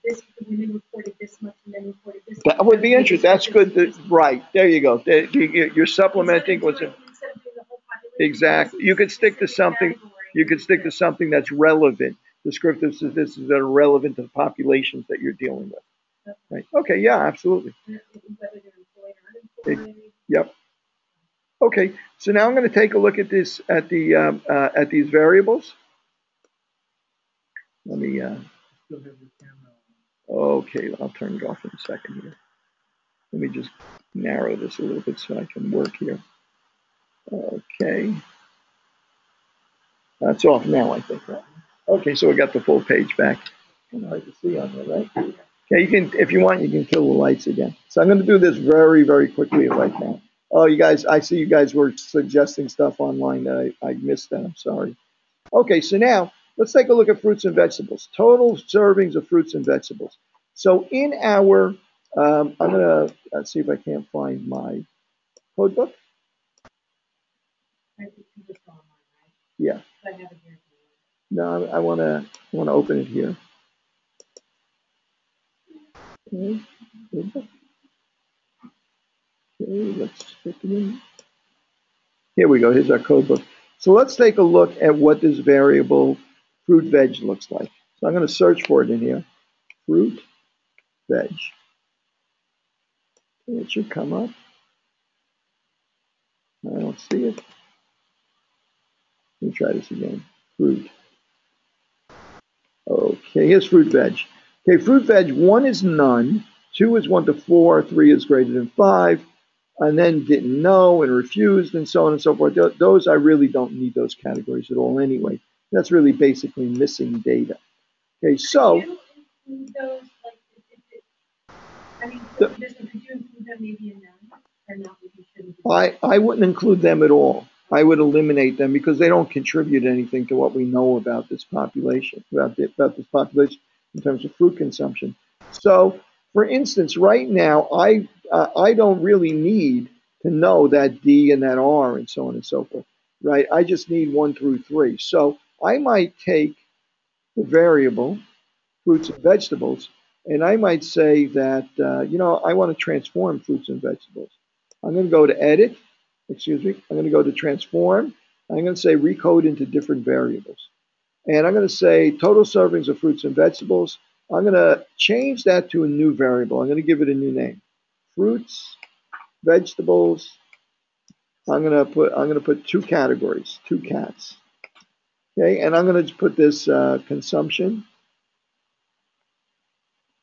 Speaker 2: this, the women reported this much and men reported this much.
Speaker 1: That would be interesting. That's good. Right, there you go. You're supplementing what's in.
Speaker 2: Instead of doing the whole population.
Speaker 1: Exactly. You could stick to something. You could stick to something that's relevant, descriptive statistics that are relevant to the populations that you're dealing with. Right. Okay. Yeah. Absolutely.
Speaker 2: Whether they're employed or unemployed.
Speaker 1: Yep. Okay. So now I'm going to take a look at this at these variables. Let me.
Speaker 3: still have your camera
Speaker 1: Okay. I'll turn it off in a second here. Let me just narrow this a little bit so I can work here. Okay. That's off now, I think, right? Okay, so we got the full page back. Kind of hard to see on there, right? Okay, you can, if you want, you can kill the lights again. So I'm going to do this very, very quickly right now. Oh, you guys, I see you guys were suggesting stuff online that I missed that. I'm sorry. Okay, so now let's take a look at fruits and vegetables. Total servings of fruits and vegetables. So in our, I'm going to see if I can't find my code book. Yeah. No, I want to open it here. Okay, let's stick it in. Here we go. Here's our code book. So let's take a look at what this variable fruit veg looks like. So I'm going to search for it in here. Fruit veg. It should come up. I don't see it. Let me try this again. Fruit. Okay, here's fruit veg. Okay, fruit veg, 1 is none, 2 is 1 to 4, 3 is greater than 5, and then didn't know and refused and so on and so forth. Those, I really don't need those categories at all anyway. That's really basically missing data. Okay, so.
Speaker 2: Could you include those, like, I mean, could you include them maybe in none, or not, you shouldn't?
Speaker 1: I wouldn't include them at all. I would eliminate them because they don't contribute anything to what we know about this population, about this population in terms of fruit consumption. So, for instance, right now, I don't really need to know that D and that R and so on and so forth, right? I just need 1 through 3. So I might take the variable fruits and vegetables, and I might say that, I want to transform fruits and vegetables. I'm going to go to edit, I'm going to go to transform. I'm going to say recode into different variables. And I'm going to say total servings of fruits and vegetables. I'm going to change that to a new variable. I'm going to give it a new name. Fruits, vegetables. I'm going to put 2 categories, 2 cats. Okay, and I'm going to put this consumption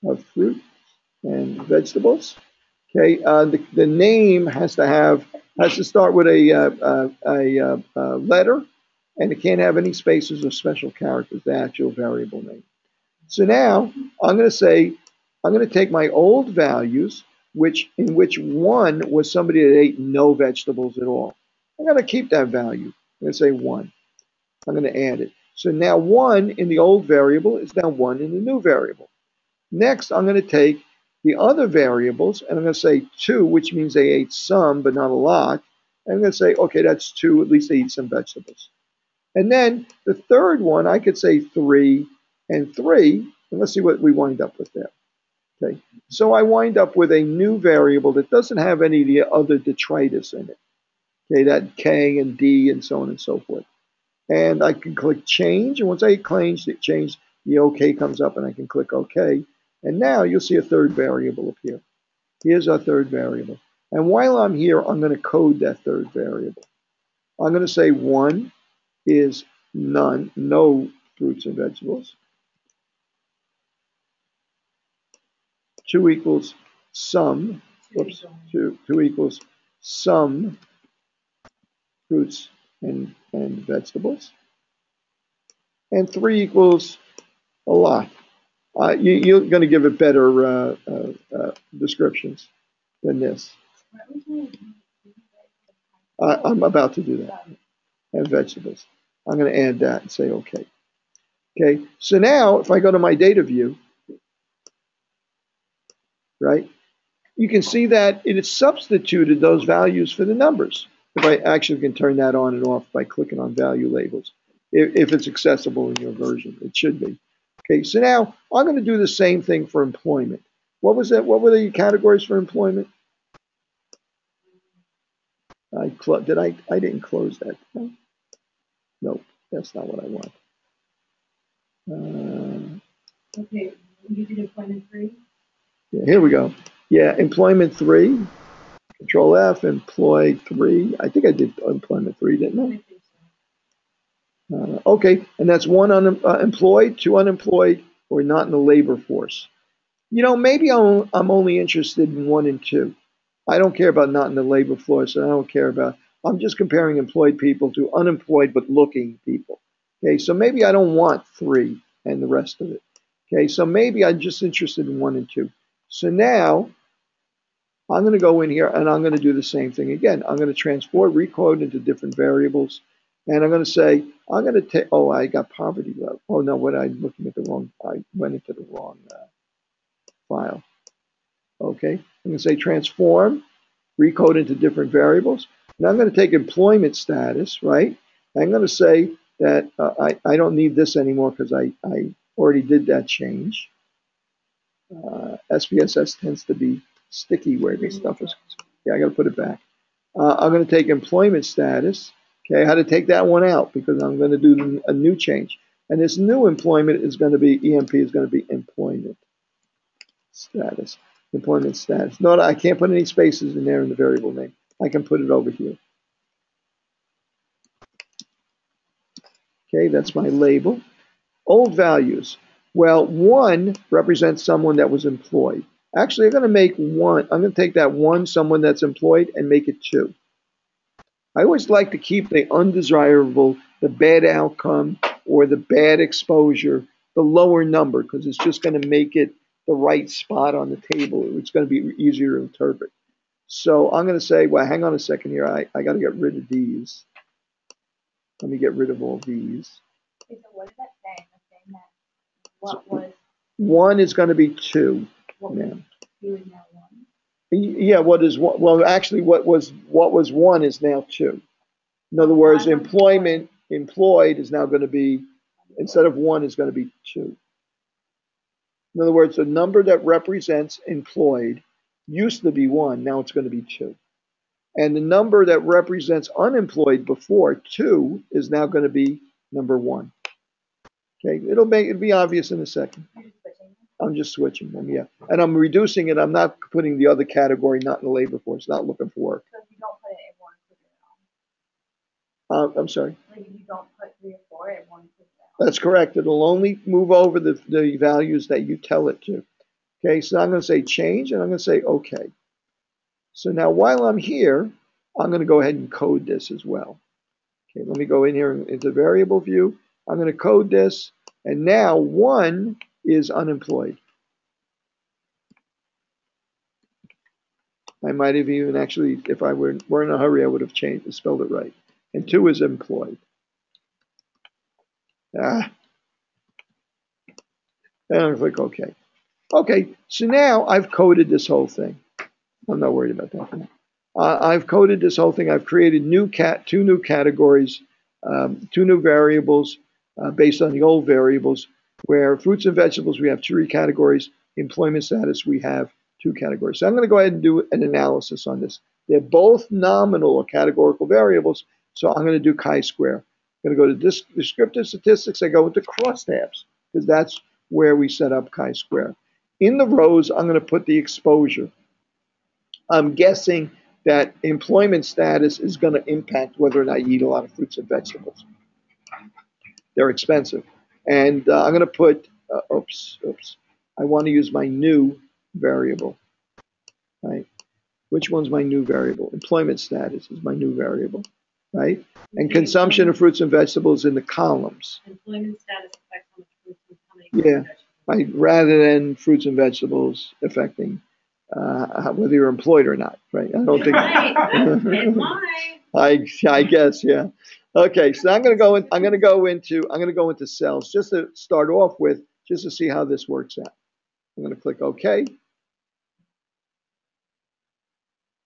Speaker 1: of fruit and vegetables. Okay, the name has to start with a letter, and it can't have any spaces or special characters. The actual variable name. So now I'm going to take my old values, in which 1 was somebody that ate no vegetables at all. I'm going to keep that value. I'm going to say 1. I'm going to add it. So now 1 in the old variable is now 1 in the new variable. Next, I'm going to take the other variables, and I'm going to say 2, which means they ate some, but not a lot. And I'm going to say, okay, that's 2, at least they eat some vegetables. And then the third one, I could say 3 and 3, and let's see what we wind up with there. Okay, so I wind up with a new variable that doesn't have any of the other detritus in it. Okay, that K and D and so on and so forth. And I can click change, and once I change, the OK comes up, and I can click OK. And now you'll see a third variable appear. Here's our third variable. And while I'm here, I'm going to code that third variable. I'm going to say 1 is none, no fruits and vegetables. 2 equals some, 2 equals some fruits and vegetables. and 3 equals a lot. You're going to give it better descriptions than this. I'm about to do that. And vegetables. I'm going to add that and say okay. Okay, so now if I go to my data view, right, you can see that it has substituted those values for the numbers. If I actually can turn that on and off by clicking on value labels, if it's accessible in your version, it should be. Okay, so now I'm going to do the same thing for employment. What was that? What were the categories for employment? I didn't close that. Nope, that's not what I want.
Speaker 2: Okay, you did employment 3?
Speaker 1: Yeah, here we go. Yeah, employment 3, control F, employ 3. I think I did employment 3, didn't I?
Speaker 2: I think so.
Speaker 1: Okay, and that's 1 unemployed, 2 unemployed, or not in the labor force. You know, maybe I'm only interested in 1 and 2. I don't care about not in the labor force, and I don't care about, I'm just comparing employed people to unemployed but looking people. Okay, so maybe I don't want 3 and the rest of it. Okay, so maybe I'm just interested in 1 and 2. So now I'm going to go in here and I'm going to do the same thing again. I'm going to transport, recode into different variables. And I'm going to say, I'm going to take, oh, I got poverty level. Oh, no, I'm looking at the wrong, I went into the wrong file. Okay, I'm going to say transform, recode into different variables. And I'm going to take employment status, right? I'm going to say that I don't need this anymore because I already did that change. SPSS tends to be sticky where this stuff is. Yeah, I got to put it back. I'm going to take employment status. Okay, I had to take that one out because I'm going to do a new change. And this new employment is going to be, EMP is going to be employment status. Employment status. No, I can't put any spaces in there in the variable name. I can put it over here. Okay, that's my label. Old values. Well, 1 represents someone that was employed. Actually, I'm going to make 1. I'm going to take that 1, someone that's employed, and make it 2. I always like to keep the undesirable, the bad outcome, or the bad exposure, the lower number, because it's just going to make it the right spot on the table. It's going to be easier to interpret. So I'm going to say, well, hang on a second here. I got to get rid of these. Let me get rid of all these.
Speaker 5: Okay, so what is that saying? That's saying that what was
Speaker 1: 1 is going to be 2 now.
Speaker 5: 2 is now 1.
Speaker 1: Yeah, what is what? Well, actually, what was 1 is now 2. In other words, employed is now going to be, instead of 1 is going to be 2. In other words, the number that represents employed used to be 1, now it's going to be 2. And the number that represents unemployed before 2 is now going to be number 1. Okay, it'll be obvious in a second.
Speaker 5: You're just switching.
Speaker 1: I'm just switching them, yeah. And I'm reducing it. I'm not putting the other category, not in the labor force, not looking for work.
Speaker 5: So if you don't put it, it won't put it on.
Speaker 1: I'm sorry.
Speaker 5: Like if you don't put 3 or 4, it won't put it on.
Speaker 1: That's correct. It'll only move over the values that you tell it to. Okay, so I'm going to say change, and I'm going to say OK. So now while I'm here, I'm going to go ahead and code this as well. Okay, let me go in here into variable view. I'm going to code this, and now 1 is unemployed. I might have even actually, if I were in a hurry, I would have spelled it right. And 2 is employed. And I'm click OK. Okay, so now I've coded this whole thing. I'm not worried about that. I've coded this whole thing. I've created 2 new categories, 2 new variables based on the old variables, where fruits and vegetables, we have 3 categories. Employment status, we have 2 categories. So I'm going to go ahead and do an analysis on this. They're both nominal or categorical variables, so I'm going to do chi-square. I'm going to go to descriptive statistics. I go into crosstabs, because that's where we set up chi-square. In the rows, I'm going to put the exposure. I'm guessing that employment status is going to impact whether or not you eat a lot of fruits and vegetables. They're expensive. And I'm going to put, I want to use my new variable, right? Which one's my new variable? Employment status is my new variable. right? And consumption of fruits and vegetables in the columns.
Speaker 2: Employment status affects how much fruits and how many
Speaker 1: Yeah.
Speaker 2: fruits and vegetables.
Speaker 1: Right, rather than fruits and vegetables affecting whether you're employed or not, right? I don't think.
Speaker 2: It might.
Speaker 1: I guess, yeah. Okay, so I'm going to go into cells just to start off with, just to see how this works out. I'm going to click OK,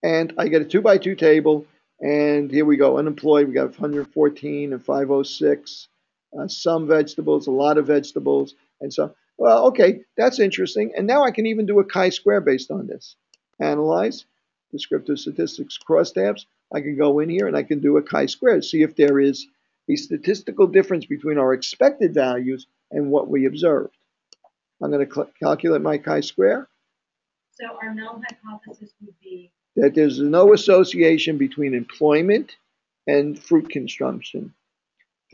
Speaker 1: and I get a 2x2 table. And here we go, unemployed. We got 114 and 506. Some vegetables, a lot of vegetables, and so. Well, okay, that's interesting. And now I can even do a chi-square based on this. Analyze, descriptive statistics, crosstabs. I can go in here and I can do a chi-square, see if there is a statistical difference between our expected values and what we observed. I'm going to calculate my chi-square.
Speaker 2: So our null hypothesis would be
Speaker 1: that there's no association between employment and fruit consumption.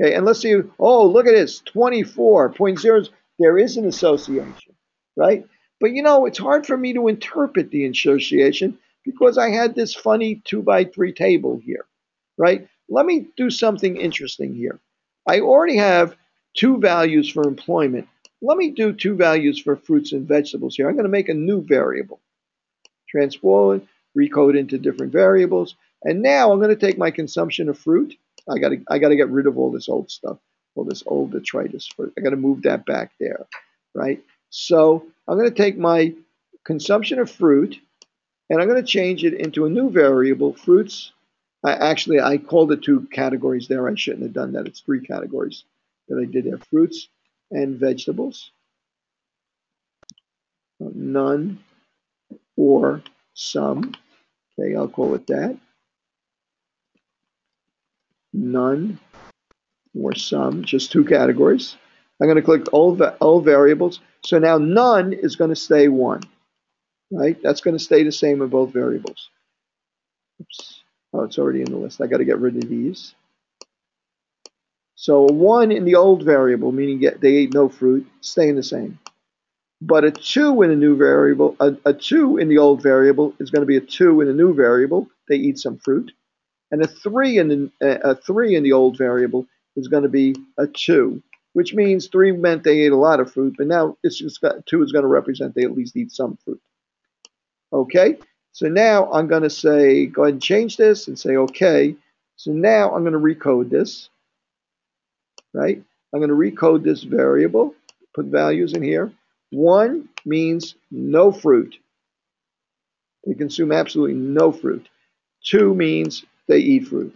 Speaker 1: Okay, and let's see. Oh, look at this, 24.0. There is an association, right? But it's hard for me to interpret the association because I had this funny 2x3 table here, right? Let me do something interesting here. I already have two values for employment. Let me do two values for fruits and vegetables here. I'm going to make a new variable. Transpose, recode into different variables. And now I'm going to take my consumption of fruit. I got to get rid of all this old stuff, all this old detritus. I got to move that back there, right? So I'm going to take my consumption of fruit, and I'm going to change it into a new variable, fruits. I called it two categories there. I shouldn't have done that. It's three categories that I did there, fruits and vegetables. None or some. Okay, I'll call it that. None or some, just two categories. I'm going to click all variables. So now none is going to stay 1, right? That's going to stay the same in both variables. Oops. Oh, it's already in the list. I got to get rid of these. So a 1 in the old variable, meaning they ate no fruit, staying the same. But a 2 in a new variable, a 2 in the old variable is going to be a 2 in a new variable. They eat some fruit. And a 3 in the old variable is going to be a 2, which means 3 meant they ate a lot of fruit, but now it's just 2 is going to represent they at least eat some fruit. Okay, so now I'm going to say, go ahead and change this and say okay. So now I'm going to recode this, right? I'm going to recode this variable, put values in here. 1 means no fruit. They consume absolutely no fruit. 2 means they eat fruit.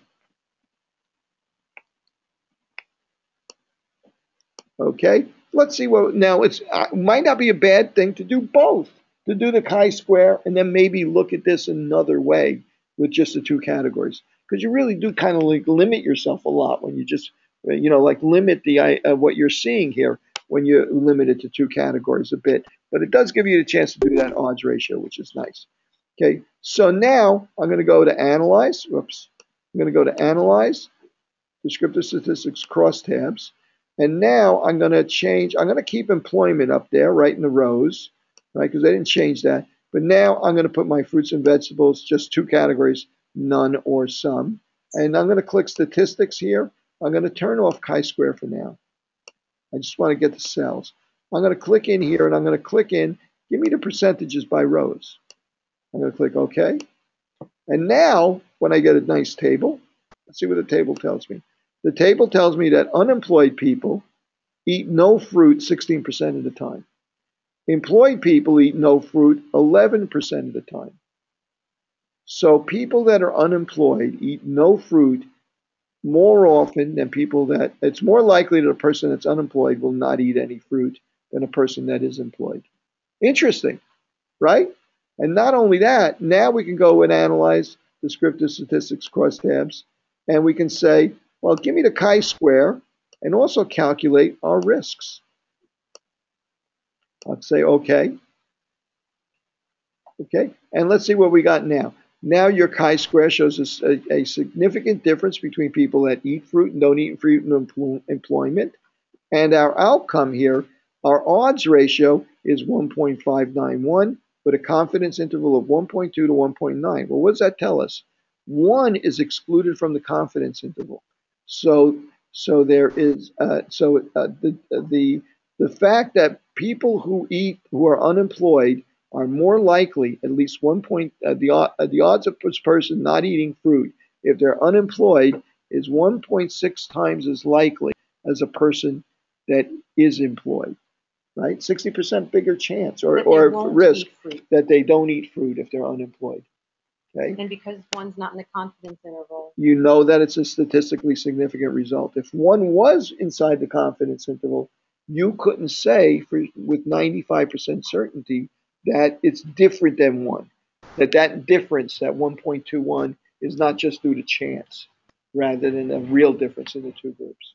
Speaker 1: Okay, let's see what, now it might not be a bad thing to do both, to do the chi-square and then maybe look at this another way with just the two categories. Because you really do kind of like limit yourself a lot when you just, like limit the what you're seeing here when you limit it to two categories a bit. But it does give you the chance to do that odds ratio, which is nice. Okay, so now I'm going to go to Analyze. Whoops. I'm going to go to Analyze, Descriptive Statistics, Crosstabs. And now I'm going to keep employment up there, right in the rows, right, because I didn't change that. But now I'm going to put my fruits and vegetables, just two categories, none or some. And I'm going to click Statistics here. I'm going to turn off chi-square for now. I just want to get the cells. I'm going to click in here, and I'm going to click in, give me the percentages by rows. I'm going to click OK. And now, when I get a nice table, let's see what the table tells me. The table tells me that unemployed people eat no fruit 16% of the time. Employed people eat no fruit 11% of the time. So people that are unemployed eat no fruit more often than people that, it's more likely that a person that's unemployed will not eat any fruit than a person that is employed. Interesting, right? And not only that, now we can go and analyze descriptive statistics crosstabs, and we can say, well, give me the chi-square and also calculate our risks. I'll say okay. Okay, and let's see what we got now. Now your chi-square shows us a significant difference between people that eat fruit and don't eat fruit in employment. And our outcome here, our odds ratio is 1.591 with a confidence interval of 1.2 to 1.9. Well, what does that tell us? One is excluded from the confidence interval. So there is the fact that people who are unemployed are more likely, at least 1 point, the odds of this person not eating fruit if they're unemployed is 1.6 times as likely as a person that is employed, right? 60% bigger chance or risk that they don't eat fruit if they're unemployed. Okay.
Speaker 6: And because one's not in the confidence interval.
Speaker 1: You know that it's a statistically significant result. If one was inside the confidence interval, you couldn't say with 95% certainty that it's different than one. That difference, that 1.21, is not just due to chance, rather than a real difference in the two groups,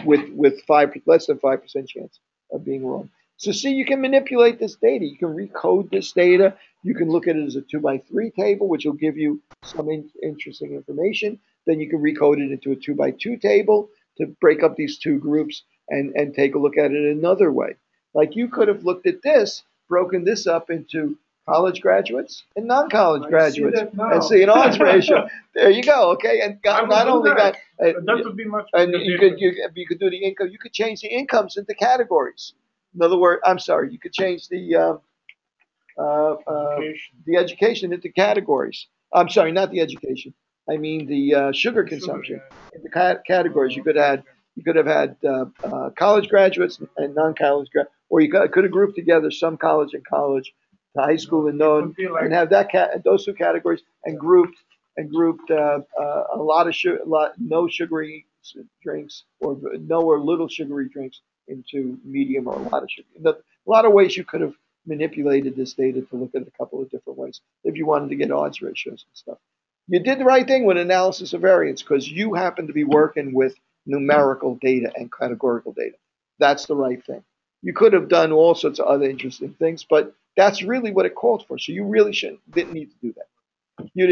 Speaker 1: with less than 5% chance of being wrong. So see, you can manipulate this data. You can recode this data. You can look at it as a 2x3 table, which will give you some interesting information. Then you can recode it into a 2x2 table to break up these two groups and take a look at it another way. Like you could have looked at this, broken this up into college graduates and non-college graduates, and see an odds ratio. There you go. Okay, and not only that,
Speaker 3: that would be much.
Speaker 1: And you could do the income. You could change the incomes into categories. In other words, I'm sorry, you could change the education into categories. I'm sorry, not the education. I mean the sugar consumption into categories. You could have had college graduates and non-college graduates, or you could have grouped together some college and college, high school and non, and have those two categories and grouped a lot of no sugary drinks or no or little sugary drinks into medium or a lot of sugar. A lot of ways you could have manipulated this data to look at it a couple of different ways if you wanted to get odds ratios and stuff. You did the right thing with analysis of variance because you happen to be working with numerical data and categorical data. That's the right thing. You could have done all sorts of other interesting things, but that's really what it called for. So you really didn't need to do that. You